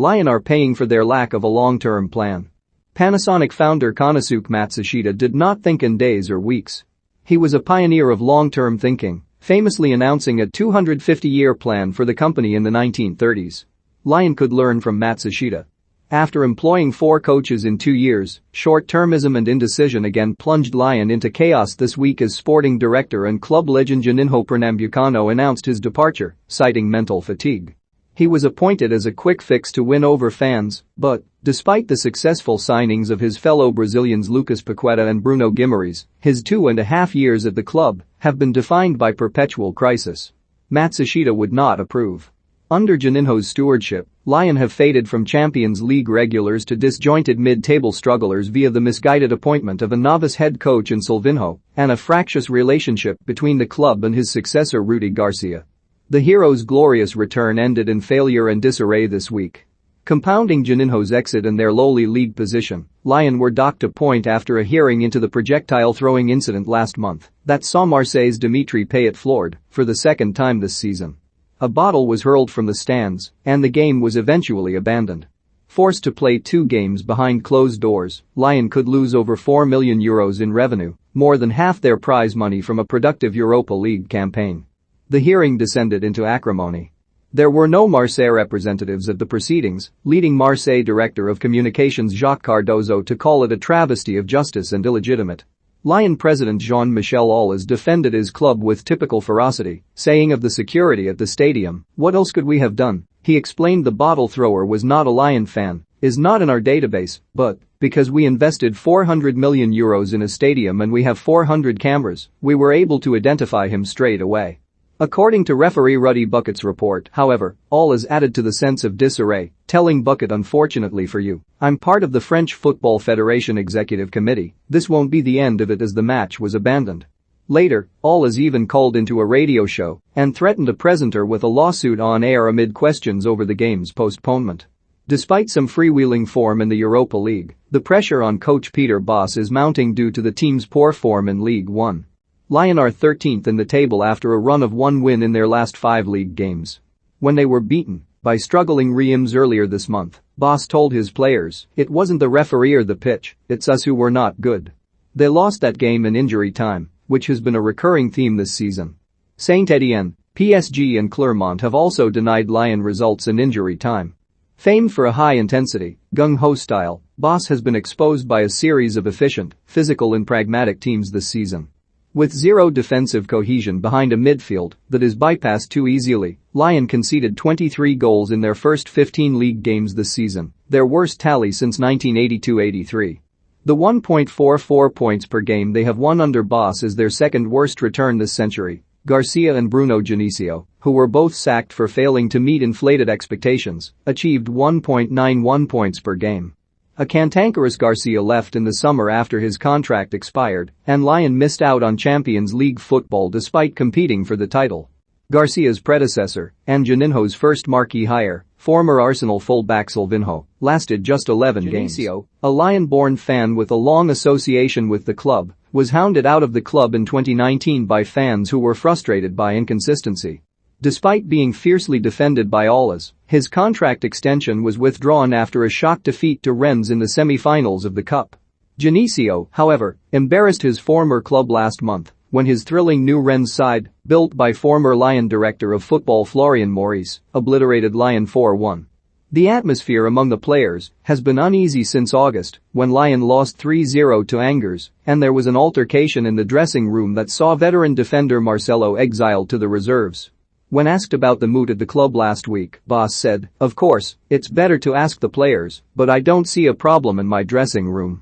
Lyon are paying for their lack of a long-term plan. Panasonic founder Konosuke Matsushita did not think in days or weeks. He was a pioneer of long-term thinking, famously announcing a 250-year plan for the company in the 1930s. Lyon could learn from Matsushita. After employing 4 coaches in 2 years, short-termism and indecision again plunged Lyon into chaos this week as sporting director and club legend Juninho Pernambucano announced his departure, citing mental fatigue. He was appointed as a quick fix to win over fans, but, despite the successful signings of his fellow Brazilians Lucas Paqueta and Bruno Guimarães, his 2.5 years at the club have been defined by perpetual crisis. Matsushita would not approve. Under Juninho's stewardship, Lyon have faded from Champions League regulars to disjointed mid-table strugglers via the misguided appointment of a novice head coach in Silvinho and a fractious relationship between the club and his successor Rudi Garcia. The hero's glorious return ended in failure and disarray this week. Compounding Juninho's exit and their lowly league position, Lyon were docked a point after a hearing into the projectile-throwing incident last month that saw Marseille's Dimitri Payet floored for the second time this season. A bottle was hurled from the stands, and the game was eventually abandoned. Forced to play 2 games behind closed doors, Lyon could lose over €4 million in revenue, more than half their prize money from a productive Europa League campaign. The hearing descended into acrimony. There were no Marseille representatives at the proceedings, leading Marseille director of communications Jacques Cardozo to call it a travesty of justice and illegitimate. Lyon president Jean-Michel Aulas defended his club with typical ferocity, saying of the security at the stadium, "What else could we have done?" He explained the bottle thrower was not a Lyon fan, is not in our database, but, because we invested €400 million in a stadium and we have 400 cameras, we were able to identify him straight away. According to referee Ruddy Bucket's report, however, Aulas added to the sense of disarray, telling Bucket, "Unfortunately for you, I'm part of the French Football Federation Executive Committee, this won't be the end of it," as the match was abandoned. Later, Aulas even called into a radio show and threatened a presenter with a lawsuit on air amid questions over the game's postponement. Despite some freewheeling form in the Europa League, the pressure on coach Peter Bosz is mounting due to the team's poor form in League One. Lyon are 13th in the table after a run of 1 win in their last 5 league games. When they were beaten by struggling Reims earlier this month, Bosz told his players, "It wasn't the referee or the pitch, it's us who were not good." They lost that game in injury time, which has been a recurring theme this season. Saint-Étienne, PSG and Clermont have also denied Lyon results in injury time. Famed for a high-intensity, gung-ho style, Bosz has been exposed by a series of efficient, physical and pragmatic teams this season. With zero defensive cohesion behind a midfield that is bypassed too easily, Lyon conceded 23 goals in their first 15 league games this season, their worst tally since 1982-83. The 1.44 points per game they have won under Bosz is their second worst return this century. Garcia and Bruno Genesio, who were both sacked for failing to meet inflated expectations, achieved 1.91 points per game. A cantankerous Garcia left in the summer after his contract expired, and Lyon missed out on Champions League football despite competing for the title. Garcia's predecessor, and Juninho's first marquee hire, former Arsenal fullback Silvinho, lasted just 11 games. Genesio, a Lyon-born fan with a long association with the club, was hounded out of the club in 2019 by fans who were frustrated by inconsistency. Despite being fiercely defended by Aulas, his contract extension was withdrawn after a shock defeat to Rennes in the semi-finals of the Cup. Genesio, however, embarrassed his former club last month when his thrilling new Rennes side, built by former Lyon director of football Florian Maurice, obliterated Lyon 4-1. The atmosphere among the players has been uneasy since August, when Lyon lost 3-0 to Angers, and there was an altercation in the dressing room that saw veteran defender Marcelo exiled to the reserves. When asked about the mood at the club last week, Bosz said, "Of course, it's better to ask the players, but I don't see a problem in my dressing room."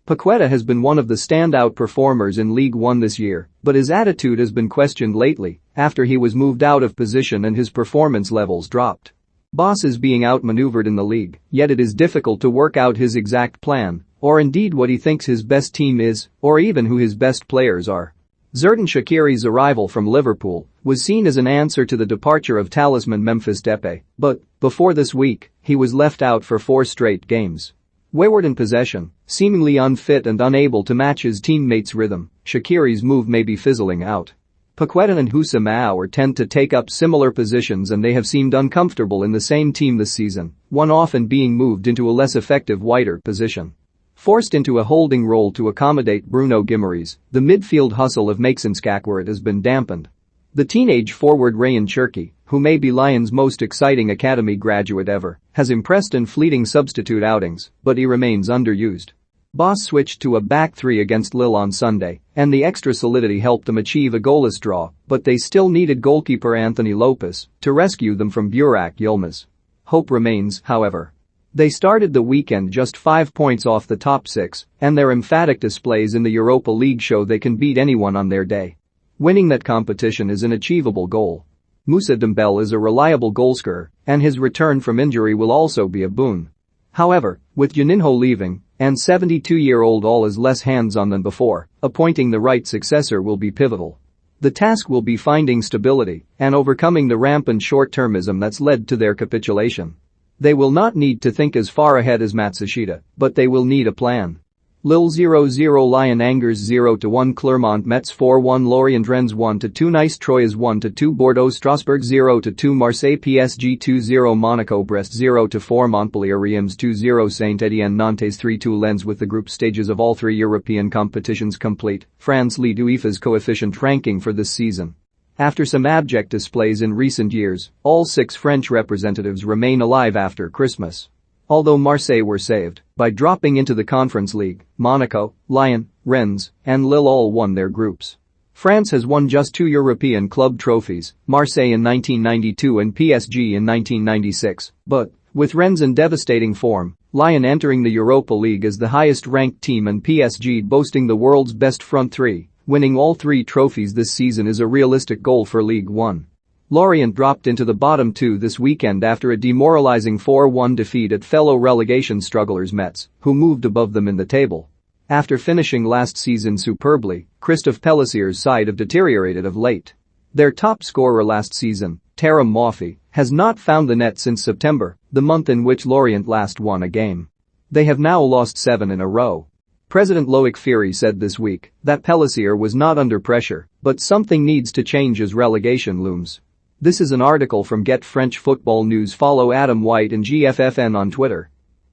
Paqueta has been one of the standout performers in League One this year, but his attitude has been questioned lately after he was moved out of position and his performance levels dropped. Bosz is being outmaneuvered in the league, yet it is difficult to work out his exact plan, or indeed what he thinks his best team is, or even who his best players are. Xherdan Shaqiri's arrival from Liverpool was seen as an answer to the departure of talisman Memphis Depay, but, before this week, he was left out for 4 straight games. Wayward in possession, seemingly unfit and unable to match his teammates' rhythm, Shaqiri's move may be fizzling out. Paqueta and Houssem tend to take up similar positions and they have seemed uncomfortable in the same team this season, one often being moved into a less effective wider position. Forced into a holding role to accommodate Bruno Guimaraes, the midfield hustle of Maxence Skakwart has been dampened. The teenage forward Ryan Cherki, who may be Lyon's most exciting academy graduate ever, has impressed in fleeting substitute outings, but he remains underused. Boss switched to a back three against Lille on Sunday, and the extra solidity helped them achieve a goalless draw, but they still needed goalkeeper Anthony Lopez to rescue them from Burak Yilmaz. Hope remains, however. They started the weekend just 5 points off the top six, and their emphatic displays in the Europa League show they can beat anyone on their day. Winning that competition is an achievable goal. Moussa Dembele is a reliable goalscorer, and his return from injury will also be a boon. However, with Juninho leaving, and 72-year-old All is less hands-on than before, appointing the right successor will be pivotal. The task will be finding stability and overcoming the rampant short-termism that's led to their capitulation. They will not need to think as far ahead as Matsushita, but they will need a plan. Lille 0-0 Lyon Angers 0-1 Clermont Metz 4-1 Lorient Rennes 1-2 Nice Troyes 1-2 Bordeaux Strasbourg 0-2 Marseille PSG 2-0 Monaco Brest 0-4 Montpellier Reims 2-0 Saint-Étienne Nantes 3-2 Lens. With the group stages of all three European competitions complete, France leads UEFA's coefficient ranking for this season. After some abject displays in recent years, all 6 French representatives remain alive after Christmas. Although Marseille were saved by dropping into the Conference League, Monaco, Lyon, Rennes, and Lille all won their groups. France has won just 2 European club trophies, Marseille in 1992 and PSG in 1996, but, with Rennes in devastating form, Lyon entering the Europa League as the highest-ranked team and PSG boasting the world's best front three, winning all 3 trophies this season is a realistic goal for Ligue 1. Lorient dropped into the bottom 2 this weekend after a demoralizing 4-1 defeat at fellow relegation strugglers Metz, who moved above them in the table. After finishing last season superbly, Christophe Pellissier's side have deteriorated of late. Their top scorer last season, Taram Moffi, has not found the net since September, the month in which Lorient last won a game. They have now lost 7 in a row. President Loic Fury said this week that Pellissier was not under pressure, but something needs to change as relegation looms. This is an article from Get French Football News. Follow Adam White and GFFN on Twitter.